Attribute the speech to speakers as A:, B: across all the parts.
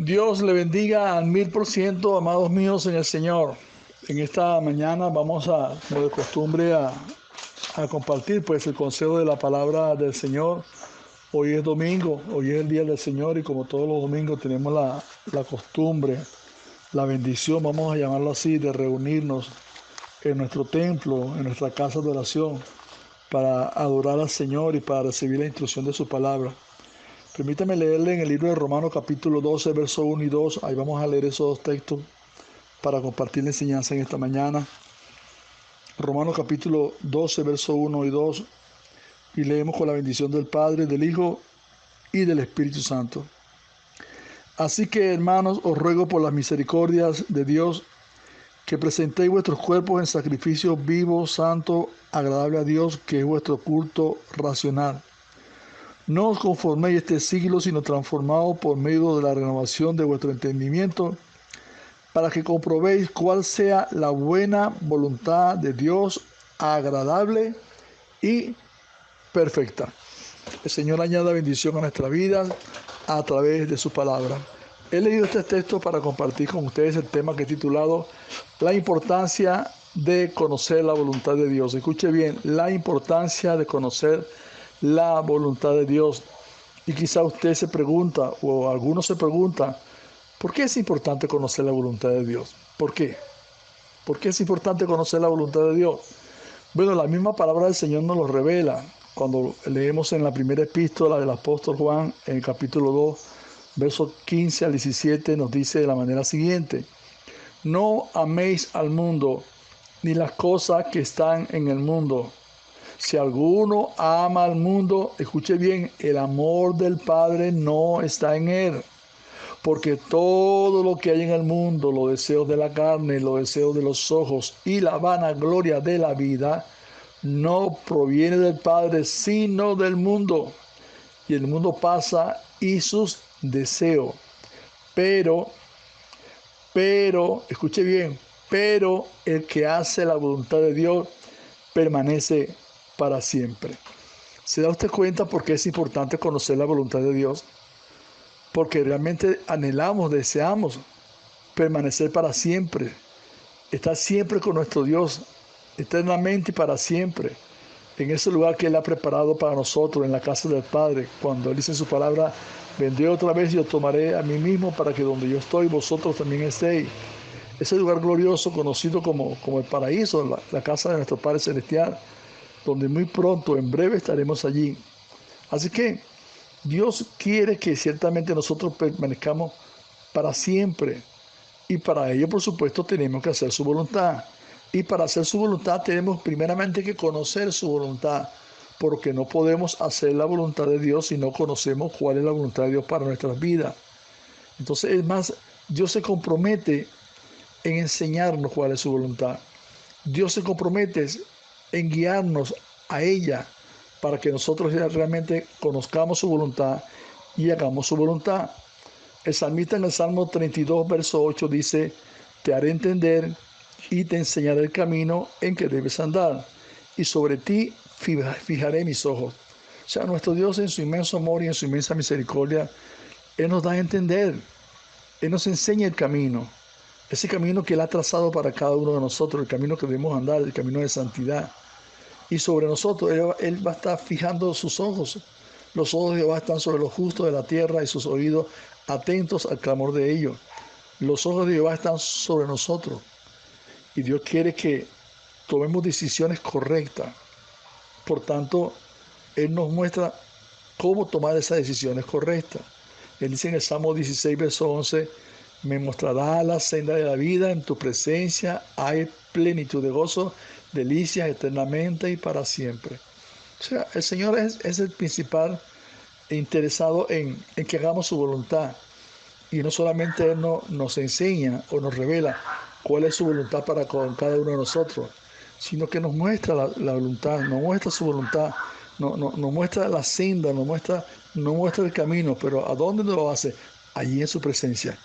A: Dios le bendiga al 1000%, amados míos en el Señor. En esta mañana vamos como de costumbre, a compartir pues el consejo de la palabra del Señor. Hoy es domingo, hoy es el día del Señor y como todos los domingos tenemos la costumbre, la bendición, vamos a llamarlo así, de reunirnos en nuestro templo, en nuestra casa de oración, para adorar al Señor y para recibir la instrucción de su palabra. Permítame leerle en el libro de Romanos capítulo 12, versos 1 y 2. Ahí vamos a leer esos dos textos para compartir la enseñanza en esta mañana. Romanos capítulo 12, versos 1 y 2. Y leemos con la bendición del Padre, del Hijo y del Espíritu Santo. Así que, hermanos, os ruego por las misericordias de Dios que presentéis vuestros cuerpos en sacrificio vivo, santo, agradable a Dios, que es vuestro culto racional. No os conforméis este siglo, sino transformaos por medio de la renovación de vuestro entendimiento, para que comprobéis cuál sea la buena voluntad de Dios, agradable y perfecta. El Señor añada bendición a nuestras vidas a través de su palabra. He leído este texto para compartir con ustedes el tema que he titulado La importancia de conocer la voluntad de Dios. Escuche bien, la importancia de conocer la voluntad de Dios. Y quizá usted se pregunta, o algunos se preguntan, ¿por qué es importante conocer la voluntad de Dios? ¿Por qué? ¿Por qué es importante conocer la voluntad de Dios? Bueno, la misma palabra del Señor nos lo revela. Cuando leemos en la primera epístola del apóstol Juan, en el capítulo 2, versos 15 al 17, nos dice de la manera siguiente: No améis al mundo, ni las cosas que están en el mundo. Si alguno ama al mundo, escuche bien, el amor del Padre no está en él. Porque todo lo que hay en el mundo, los deseos de la carne, los deseos de los ojos y la vanagloria de la vida, no proviene del Padre, sino del mundo. Y el mundo pasa y sus deseos. Pero, escuche bien, pero el que hace la voluntad de Dios permanece para siempre. ¿Se da usted cuenta por qué es importante conocer la voluntad de Dios? Porque realmente anhelamos, deseamos permanecer para siempre, estar siempre con nuestro Dios, eternamente y para siempre, en ese lugar que Él ha preparado para nosotros, en la casa del Padre, cuando Él dice en su palabra: vendré otra vez y os tomaré a mí mismo, para que donde yo estoy, vosotros también estéis. Ese lugar glorioso conocido como el paraíso, la casa de nuestro Padre Celestial, donde muy pronto, en breve, estaremos allí. Así que Dios quiere que ciertamente nosotros permanezcamos para siempre. Y para ello, por supuesto, tenemos que hacer su voluntad. Y para hacer su voluntad tenemos primeramente que conocer su voluntad, porque no podemos hacer la voluntad de Dios si no conocemos cuál es la voluntad de Dios para nuestras vidas. Entonces, es más, Dios se compromete en enseñarnos cuál es su voluntad. Dios se compromete en guiarnos a ella para que nosotros realmente conozcamos su voluntad y hagamos su voluntad. El salmista en el Salmo 32, verso 8 dice: te haré entender y te enseñaré el camino en que debes andar, y sobre ti fijaré mis ojos. O sea, nuestro Dios, en su inmenso amor y en su inmensa misericordia, Él nos da a entender, Él nos enseña el camino, ese camino que Él ha trazado para cada uno de nosotros, el camino que debemos andar, el camino de santidad. Y sobre nosotros Él va a estar fijando sus ojos. Los ojos de Jehová están sobre los justos de la tierra, y sus oídos atentos al clamor de ellos. Los ojos de Jehová están sobre nosotros. Y Dios quiere que tomemos decisiones correctas. Por tanto, Él nos muestra cómo tomar esas decisiones correctas. Él dice en el Salmo 16, verso 11: me mostrará la senda de la vida, en tu presencia hay plenitud de gozo, delicias eternamente y para siempre. O sea, el Señor es el principal interesado en que hagamos su voluntad. Y no solamente Él nos enseña o nos revela cuál es su voluntad para con cada uno de nosotros, sino que nos muestra la voluntad, nos muestra su voluntad, nos muestra la senda, nos muestra el camino. Pero ¿a dónde nos lo hace? Allí en su presencia.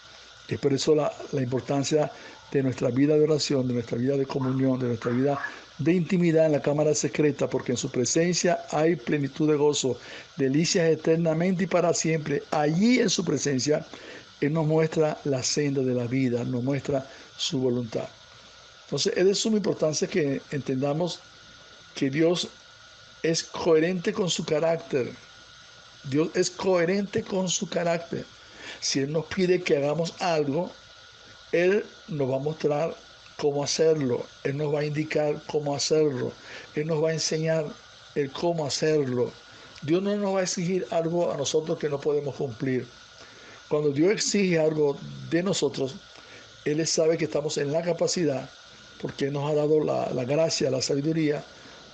A: Es por eso la importancia de nuestra vida de oración, de nuestra vida de comunión, de nuestra vida de intimidad en la cámara secreta, porque en su presencia hay plenitud de gozo, delicias eternamente y para siempre. Allí en su presencia Él nos muestra la senda de la vida, nos muestra su voluntad. Entonces es de suma importancia que entendamos que Dios es coherente con su carácter. Dios es coherente con su carácter. Si Él nos pide que hagamos algo, Él nos va a mostrar cómo hacerlo. Él nos va a indicar cómo hacerlo. Él nos va a enseñar el cómo hacerlo. Dios no nos va a exigir algo a nosotros que no podemos cumplir. Cuando Dios exige algo de nosotros, Él sabe que estamos en la capacidad, porque Él nos ha dado la gracia, la sabiduría,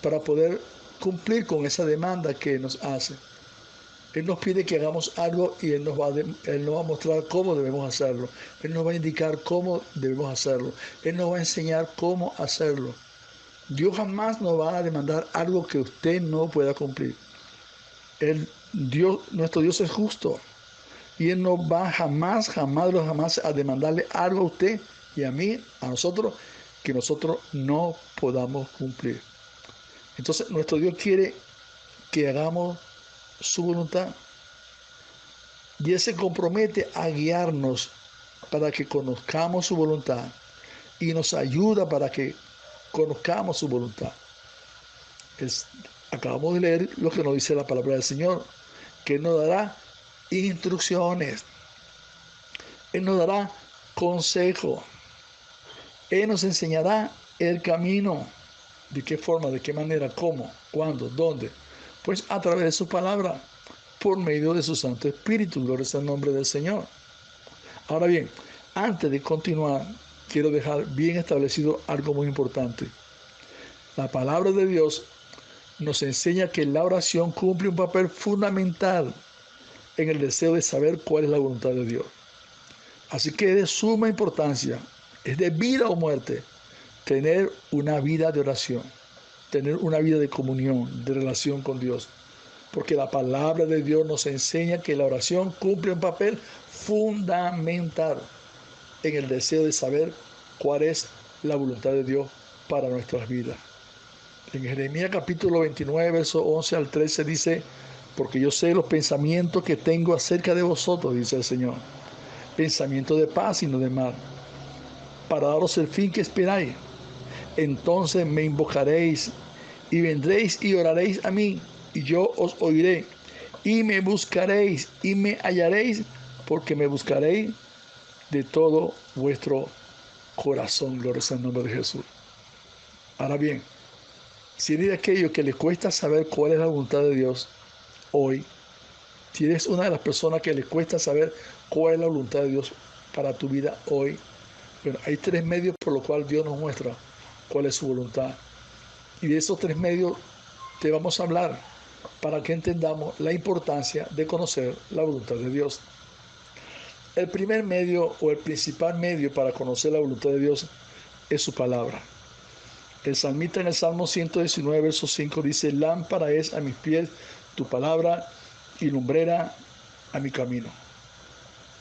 A: para poder cumplir con esa demanda que nos hace. Él nos pide que hagamos algo y Él nos va a mostrar cómo debemos hacerlo. Él nos va a indicar cómo debemos hacerlo. Él nos va a enseñar cómo hacerlo. Dios jamás nos va a demandar algo que usted no pueda cumplir. Nuestro Dios es justo. Y Él no va jamás a demandarle algo a usted y a mí, a nosotros, que nosotros no podamos cumplir. Entonces, nuestro Dios quiere que hagamos su voluntad. Y Él se compromete a guiarnos para que conozcamos su voluntad. Y nos ayuda para que conozcamos su voluntad. Acabamos de leer lo que nos dice la palabra del Señor, que Él nos dará instrucciones. Él nos dará consejo. Él nos enseñará el camino. ¿De qué forma? ¿De qué manera? ¿Cómo? ¿Cuándo? ¿Dónde? Pues a través de su palabra, por medio de su Santo Espíritu. Gloria al nombre del Señor. Ahora bien, antes de continuar, quiero dejar bien establecido algo muy importante. La palabra de Dios nos enseña que la oración cumple un papel fundamental en el deseo de saber cuál es la voluntad de Dios. Así que es de suma importancia, es de vida o muerte, tener una vida de oración, tener una vida de comunión, de relación con Dios. Porque la palabra de Dios nos enseña que la oración cumple un papel fundamental en el deseo de saber cuál es la voluntad de Dios para nuestras vidas. En Jeremías capítulo 29, verso 11 al 13 dice: porque yo sé los pensamientos que tengo acerca de vosotros, dice el Señor, pensamiento de paz y no de mal, para daros el fin que esperáis. Entonces me invocaréis y vendréis y oraréis a mí, y yo os oiré, y me buscaréis y me hallaréis, porque me buscaréis de todo vuestro corazón. Gloria al nombre de Jesús. Ahora bien, si eres de aquellos que les cuesta saber cuál es la voluntad de Dios hoy, si eres una de las personas que les cuesta saber cuál es la voluntad de Dios para tu vida hoy, bueno, hay 3 medios por los cuales Dios nos muestra cuál es su voluntad. Y de esos 3 medios te vamos a hablar para que entendamos la importancia de conocer la voluntad de Dios. El primer medio o el principal medio para conocer la voluntad de Dios es su palabra. El salmista en el Salmo 119, verso 5 dice: lámpara es a mis pies tu palabra y lumbrera a mi camino.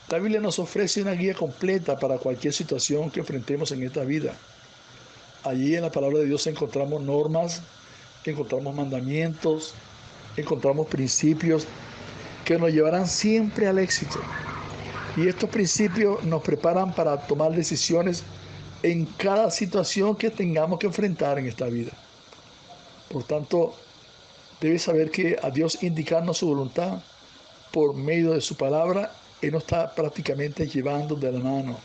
A: La Biblia nos ofrece una guía completa para cualquier situación que enfrentemos en esta vida. Allí en la palabra de Dios encontramos normas, encontramos mandamientos, encontramos principios que nos llevarán siempre al éxito. Y estos principios nos preparan para tomar decisiones en cada situación que tengamos que enfrentar en esta vida. Por tanto, debes saber que a Dios indicarnos su voluntad por medio de su palabra, Él nos está prácticamente llevando de la mano.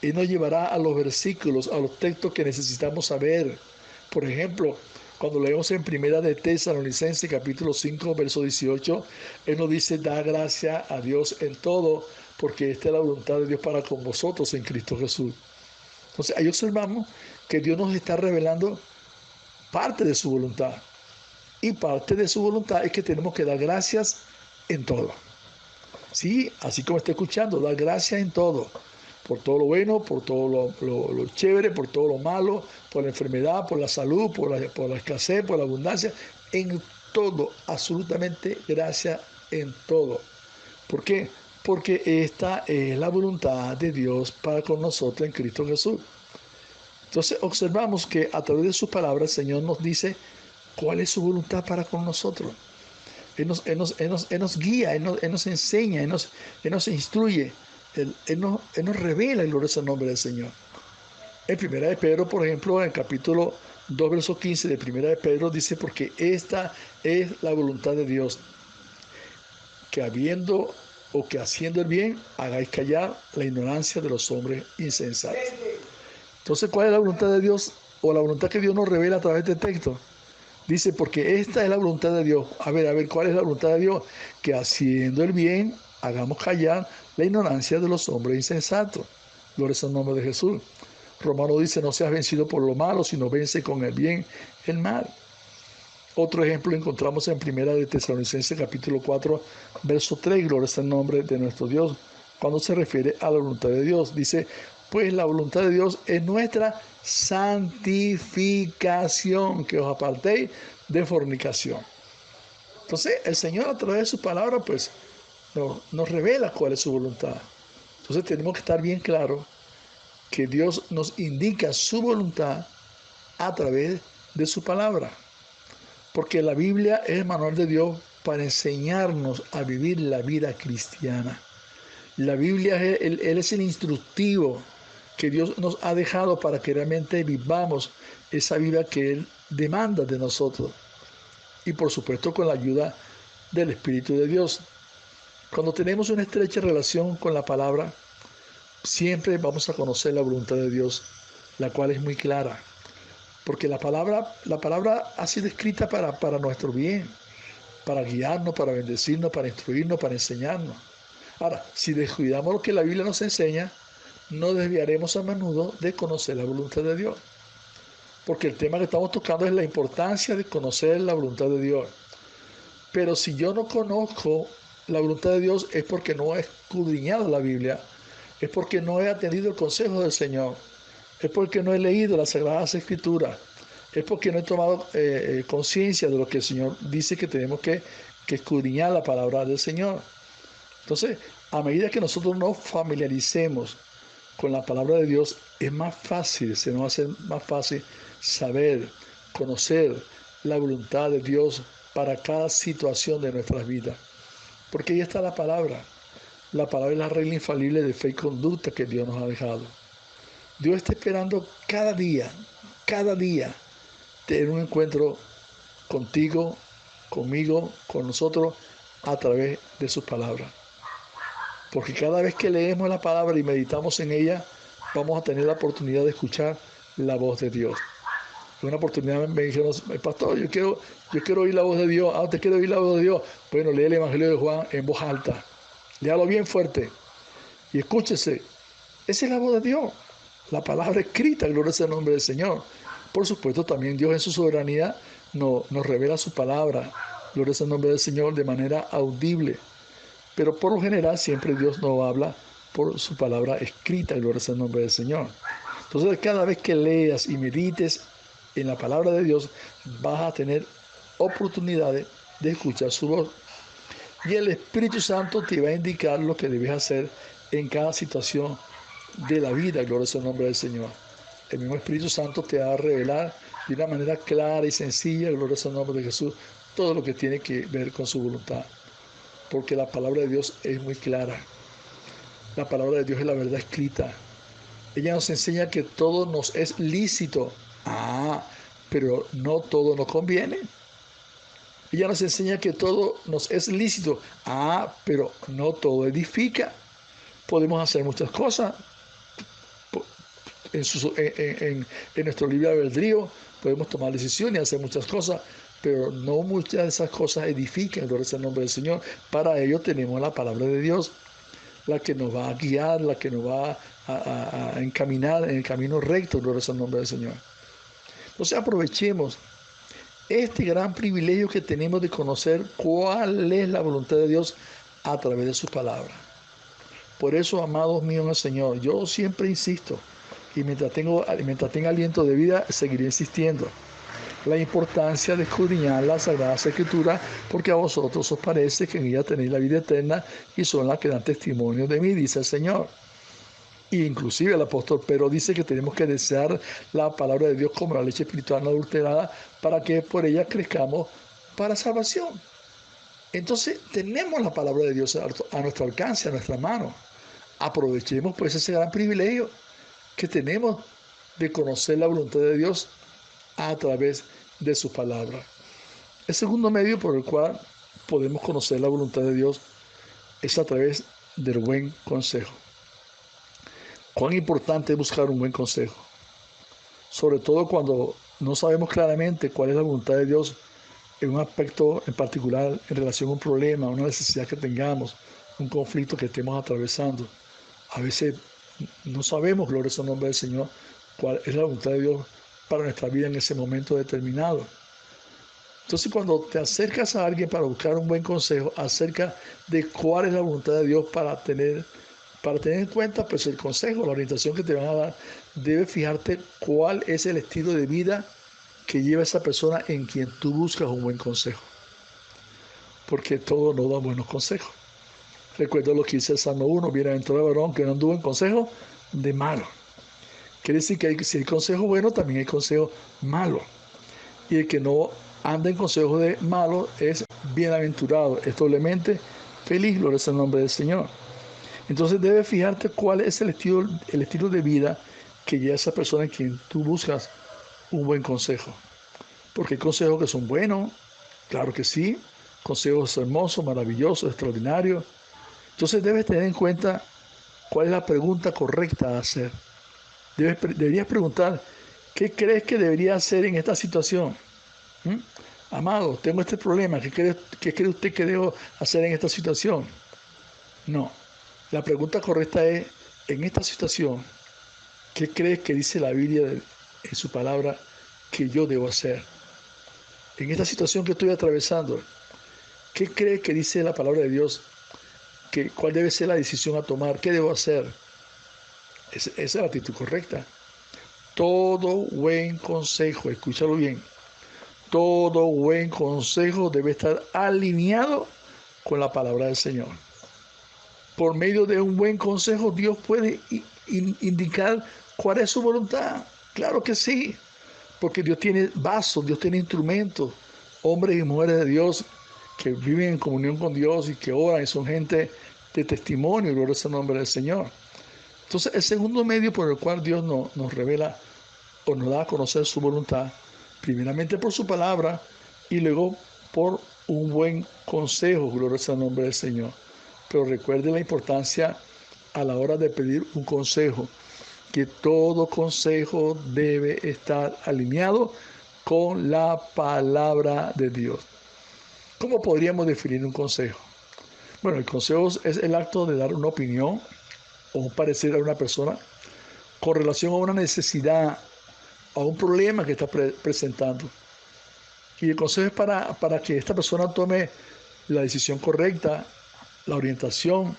A: Él nos llevará a los versículos, a los textos que necesitamos saber. Por ejemplo, cuando leemos en Primera de Tesalonicenses capítulo 5, verso 18, Él nos dice: da gracia a Dios en todo, porque esta es la voluntad de Dios para con vosotros en Cristo Jesús. Entonces, ahí observamos que Dios nos está revelando parte de su voluntad. Y parte de su voluntad es que tenemos que dar gracias en todo. Sí, así como está escuchando, dar gracias en todo. Por todo lo bueno, por todo lo chévere, por todo lo malo, por la enfermedad, por la salud, por la escasez, por la abundancia. En todo, absolutamente gracias en todo. ¿Por qué? Porque esta es la voluntad de Dios para con nosotros en Cristo Jesús. Entonces observamos que a través de sus palabras el Señor nos dice cuál es su voluntad para con nosotros. Él nos guía, Él nos enseña, Él nos instruye Él nos revela el glorioso nombre del Señor. En Primera de Pedro, por ejemplo, en el capítulo 2, verso 15 de Primera de Pedro, dice, porque esta es la voluntad de Dios, que habiendo o que haciendo el bien, hagáis callar la ignorancia de los hombres insensatos. Entonces, ¿cuál es la voluntad de Dios o la voluntad que Dios nos revela a través del texto? Dice, porque esta es la voluntad de Dios. A ver, ¿cuál es la voluntad de Dios? Que haciendo el bien, hagamos callar la ignorancia de los hombres insensatos. Gloria es el nombre de Jesús. Romano dice, no seas vencido por lo malo, sino vence con el bien el mal. Otro ejemplo lo encontramos en Primera de Tesalonicenses capítulo 4, verso 3, gloria es el nombre de nuestro Dios, cuando se refiere a la voluntad de Dios. Dice, pues la voluntad de Dios es nuestra santificación, que os apartéis de fornicación. Entonces, el Señor a través de su palabra, pues, nos revela cuál es su voluntad. Entonces, tenemos que estar bien claros que Dios nos indica su voluntad a través de su palabra. Porque la Biblia es el manual de Dios para enseñarnos a vivir la vida cristiana. La Biblia Él es el instructivo que Dios nos ha dejado para que realmente vivamos esa vida que Él demanda de nosotros. Y por supuesto con la ayuda del Espíritu de Dios. Cuando tenemos una estrecha relación con la palabra, siempre vamos a conocer la voluntad de Dios, la cual es muy clara. Porque la palabra ha sido escrita para nuestro bien, para guiarnos, para bendecirnos, para instruirnos, para enseñarnos. Ahora, si descuidamos lo que la Biblia nos enseña, no desviaremos a menudo de conocer la voluntad de Dios. Porque el tema que estamos tocando es la importancia de conocer la voluntad de Dios. Pero si yo no conozco la voluntad de Dios es porque no he escudriñado la Biblia, es porque no he atendido el consejo del Señor, es porque no he leído las Sagradas Escrituras, es porque no he tomado conciencia de lo que el Señor dice que tenemos que escudriñar la palabra del Señor. Entonces, a medida que nosotros nos familiaricemos con la palabra de Dios, es más fácil, se nos hace más fácil saber, conocer la voluntad de Dios para cada situación de nuestras vidas. Porque ahí está la palabra. La palabra es la regla infalible de fe y conducta que Dios nos ha dejado. Dios está esperando cada día, tener un encuentro contigo, conmigo, con nosotros, a través de sus palabras. Porque cada vez que leemos la palabra y meditamos en ella, vamos a tener la oportunidad de escuchar la voz de Dios. En una oportunidad me dijeron, pastor, yo quiero oír la voz de Dios. ¿Usted quiere oír la voz de Dios? Bueno, lee el Evangelio de Juan en voz alta. Léalo bien fuerte y escúchese. Esa es la voz de Dios, la palabra escrita, gloria sea el nombre del Señor. Por supuesto, también Dios en su soberanía nos revela su palabra, gloria sea el nombre del Señor, de manera audible. Pero por lo general siempre Dios nos habla por su palabra escrita, gloria sea el nombre del Señor. Entonces, cada vez que leas y medites en la palabra de Dios, vas a tener oportunidades de escuchar su voz. Y el Espíritu Santo te va a indicar lo que debes hacer en cada situación de la vida, gloria sea el nombre del Señor. El mismo Espíritu Santo te va a revelar de una manera clara y sencilla, gloria sea el nombre de Jesús, todo lo que tiene que ver con su voluntad. Porque la palabra de Dios es muy clara. La palabra de Dios es la verdad escrita. Ella nos enseña que todo nos es lícito. Pero no todo nos conviene. Ella nos enseña que todo nos es lícito. Pero no todo edifica. Podemos hacer muchas cosas en nuestro libre albedrío. Podemos tomar decisiones y hacer muchas cosas, pero no muchas de esas cosas edifican, gloria sea el nombre del Señor. Para ello tenemos la palabra de Dios, la que nos va a guiar, la que nos va a encaminar en el camino recto, gloria sea el nombre del Señor. Entonces aprovechemos este gran privilegio que tenemos de conocer cuál es la voluntad de Dios a través de su palabra. Por eso, amados míos en el Señor, yo siempre insisto, y mientras tenga aliento de vida, seguiré insistiendo, la importancia de escudriñar las Sagradas Escrituras, porque a vosotros os parece que en ella tenéis la vida eterna y son las que dan testimonio de mí, dice el Señor. E inclusive el apóstol Pedro dice que tenemos que desear la palabra de Dios como la leche espiritual no adulterada para que por ella crezcamos para salvación. Entonces tenemos la palabra de Dios a nuestro alcance, a nuestra mano. aprovechemos pues ese gran privilegio que tenemos de conocer la voluntad de Dios a través de su palabra. El segundo medio por el cual podemos conocer la voluntad de Dios es a través del buen consejo. Cuán importante es buscar un buen consejo, sobre todo cuando no sabemos claramente cuál es la voluntad de Dios en un aspecto en particular en relación a un problema, una necesidad que tengamos, un conflicto que estemos atravesando. A veces no sabemos, gloria al nombre del Señor, cuál es la voluntad de Dios para nuestra vida en ese momento determinado. Entonces, cuando te acercas a alguien para buscar un buen consejo acerca de cuál es la voluntad de Dios para tener en cuenta pues el consejo, la orientación que te van a dar, debes fijarte cuál es el estilo de vida que lleva esa persona en quien tú buscas un buen consejo. Porque todo no da buenos consejos. Recuerda lo que dice el Salmo 1, bienaventurado el varón que no anduvo en consejo de malo. Quiere decir que si hay consejo bueno, también hay consejo malo. Y el que no anda en consejo de malo es bienaventurado, es doblemente feliz, gloria al nombre del Señor. Entonces debes fijarte cuál es el estilo de vida que lleva esa persona en quien tú buscas un buen consejo. Porque hay consejos que son buenos, claro que sí, consejos hermosos, maravillosos, extraordinarios. Entonces debes tener en cuenta cuál es la pregunta correcta a hacer. Deberías preguntar, ¿qué crees que debería hacer en esta situación? Amado, tengo este problema, ¿qué cree usted que debo hacer en esta situación? No, la pregunta correcta es, en esta situación, ¿qué crees que dice la Biblia en su palabra que yo debo hacer? En esta situación que estoy atravesando, ¿qué crees que dice la palabra de Dios? ¿Cuál debe ser la decisión a tomar? ¿Qué debo hacer? Esa es la actitud correcta. Todo buen consejo, escúchalo bien, todo buen consejo debe estar alineado con la palabra del Señor. Por medio de un buen consejo, Dios puede indicar cuál es su voluntad. Claro que sí, porque Dios tiene vasos, Dios tiene instrumentos, hombres y mujeres de Dios que viven en comunión con Dios y que oran y son gente de testimonio, gloria al nombre del Señor. Entonces, el segundo medio por el cual Dios nos revela o nos da a conocer su voluntad, primeramente por su palabra y luego por un buen consejo, gloria al nombre del Señor. Pero recuerde la importancia a la hora de pedir un consejo, que todo consejo debe estar alineado con la palabra de Dios. ¿Cómo podríamos definir un consejo? Bueno, el consejo es el acto de dar una opinión o un parecer a una persona con relación a una necesidad, a un problema que está presentando. Y el consejo es para que esta persona tome la decisión correcta, la orientación,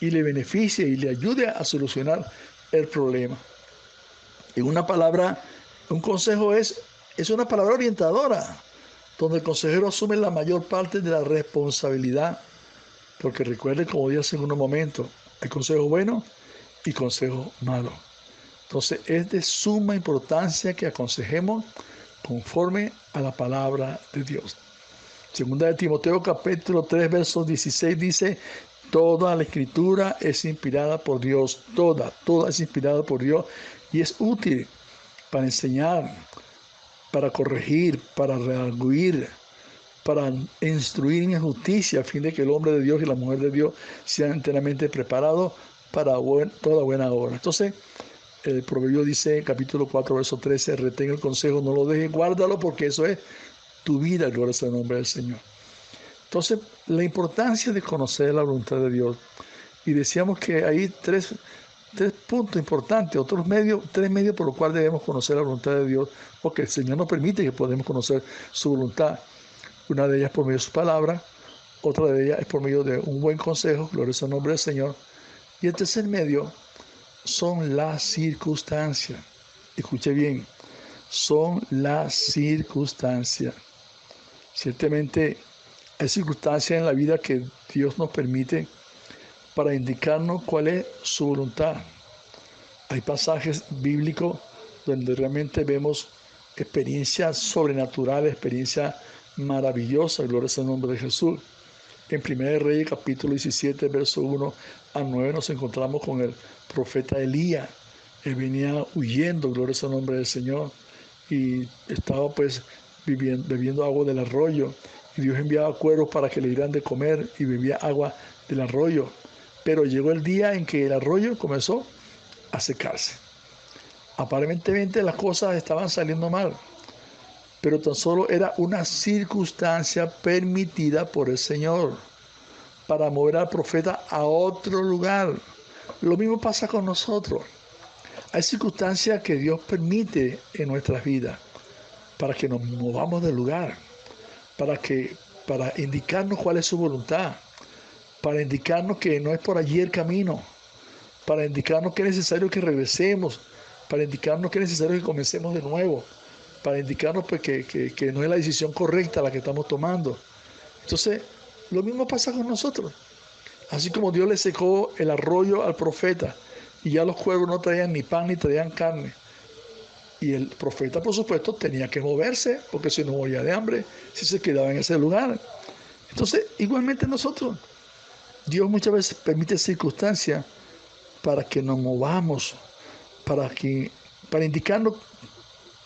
A: y le beneficie y le ayude a solucionar el problema. En una palabra, un consejo es una palabra orientadora, donde el consejero asume la mayor parte de la responsabilidad. Porque recuerden, como dije hace unos momentos, hay consejos buenos y consejos malos. Entonces es de suma importancia que aconsejemos conforme a la palabra de Dios. Segunda de Timoteo capítulo 3 versos 16 dice, toda la escritura es inspirada por Dios, toda es inspirada por Dios y es útil para enseñar, para corregir, para redarguir, para instruir en justicia, a fin de que el hombre de Dios y la mujer de Dios sean enteramente preparados para toda buena obra. Entonces, el proverbio dice, capítulo 4, verso 13, retén el consejo, no lo dejes, guárdalo, porque eso es tu vida, gloria al nombre del Señor. Entonces, la importancia de conocer la voluntad de Dios. Y decíamos que hay tres puntos importantes, tres medios por los cuales debemos conocer la voluntad de Dios, porque el Señor nos permite que podamos conocer su voluntad. Una de ellas por medio de su palabra, otra de ellas es por medio de un buen consejo, gloria al nombre del Señor. Y el tercer medio son las circunstancias. Escuche bien, son las circunstancias. Ciertamente hay circunstancias en la vida que Dios nos permite para indicarnos cuál es su voluntad. Hay pasajes bíblicos donde realmente vemos experiencias sobrenaturales, experiencias maravillosas, gloria al nombre de Jesús. En 1 Reyes capítulo 17, verso 1 a 9 nos encontramos con el profeta Elías. Él venía huyendo, gloria al nombre del Señor, y estaba pues bebiendo agua del arroyo. Y Dios enviaba cuervos para que le dieran de comer y bebía agua del arroyo. Pero llegó el día en que el arroyo comenzó a secarse. Aparentemente las cosas estaban saliendo mal, pero tan solo era una circunstancia permitida por el Señor para mover al profeta a otro lugar. Lo mismo pasa con nosotros. Hay circunstancias que Dios permite en nuestras vidas para que nos movamos del lugar, para indicarnos cuál es su voluntad, para indicarnos que no es por allí el camino, para indicarnos que es necesario que regresemos, para indicarnos que es necesario que comencemos de nuevo, para indicarnos pues, que no es la decisión correcta la que estamos tomando. Entonces, lo mismo pasa con nosotros. Así como Dios le secó el arroyo al profeta y ya los cuervos no traían ni pan ni traían carne. Y el profeta, por supuesto, tenía que moverse porque si no moría de hambre, si se quedaba en ese lugar. Entonces, igualmente nosotros, Dios muchas veces permite circunstancias para que nos movamos, para indicarnos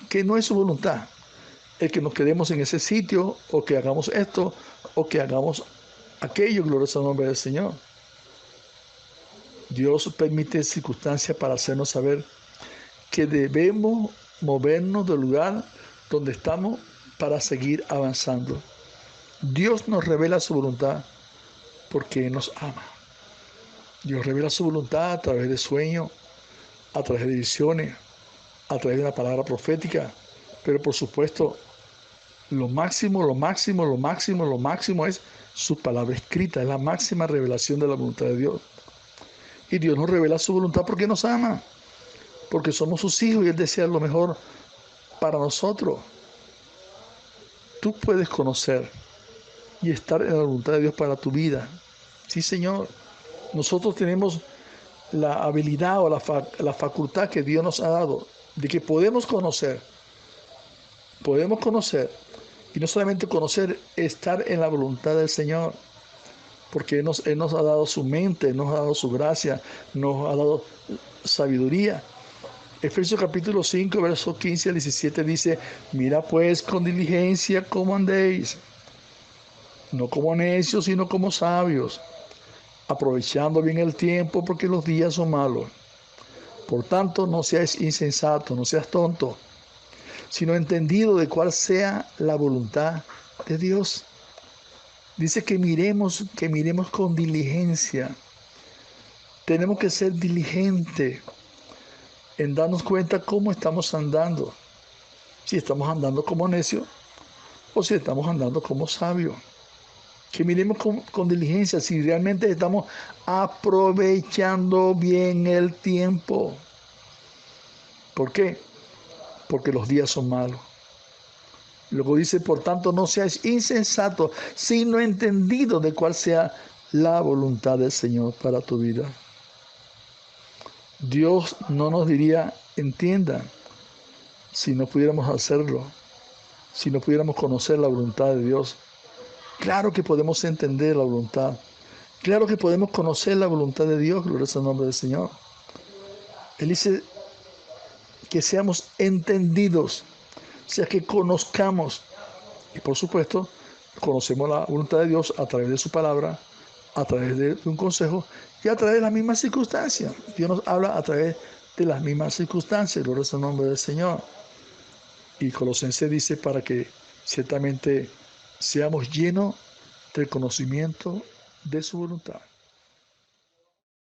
A: que no es su voluntad el que nos quedemos en ese sitio o que hagamos esto o que hagamos aquello, gloria al nombre del Señor. Dios permite circunstancias para hacernos saber que debemos movernos del lugar donde estamos para seguir avanzando. Dios nos revela su voluntad porque nos ama. Dios revela su voluntad a través de sueños, a través de visiones, a través de una palabra profética, pero por supuesto, lo máximo es su palabra escrita, es la máxima revelación de la voluntad de Dios. Y Dios nos revela su voluntad porque nos ama, porque somos sus hijos y Él desea lo mejor para nosotros. Tú puedes conocer y estar en la voluntad de Dios para tu vida. Sí, Señor. Nosotros tenemos la habilidad o la facultad que Dios nos ha dado de que podemos conocer, y no solamente conocer, estar en la voluntad del Señor, porque Él nos ha dado su mente, nos ha dado su gracia, nos ha dado sabiduría. Efesios capítulo 5, versos 15 al 17 dice: mira pues con diligencia cómo andéis, no como necios, sino como sabios, aprovechando bien el tiempo, porque los días son malos. Por tanto, no seas insensato, no seas tonto, sino entendido de cuál sea la voluntad de Dios. Dice que miremos con diligencia. Tenemos que ser diligentes en darnos cuenta cómo estamos andando. Si estamos andando como necios o si estamos andando como sabios. Que miremos con diligencia si realmente estamos aprovechando bien el tiempo. ¿Por qué? Porque los días son malos. Luego dice, por tanto, no seas insensato, sino entendido de cuál sea la voluntad del Señor para tu vida. Dios no nos diría, entiendan, si no pudiéramos hacerlo, si no pudiéramos conocer la voluntad de Dios. Claro que podemos entender la voluntad. Claro que podemos conocer la voluntad de Dios, gloria al nombre del Señor. Él dice que seamos entendidos, o sea, que conozcamos. Y por supuesto, conocemos la voluntad de Dios a través de su palabra, a través de un consejo y a través de las mismas circunstancias. Dios nos habla a través de las mismas circunstancias, gloria al nombre del Señor. Y Colosenses dice para que ciertamente seamos llenos del conocimiento de su voluntad.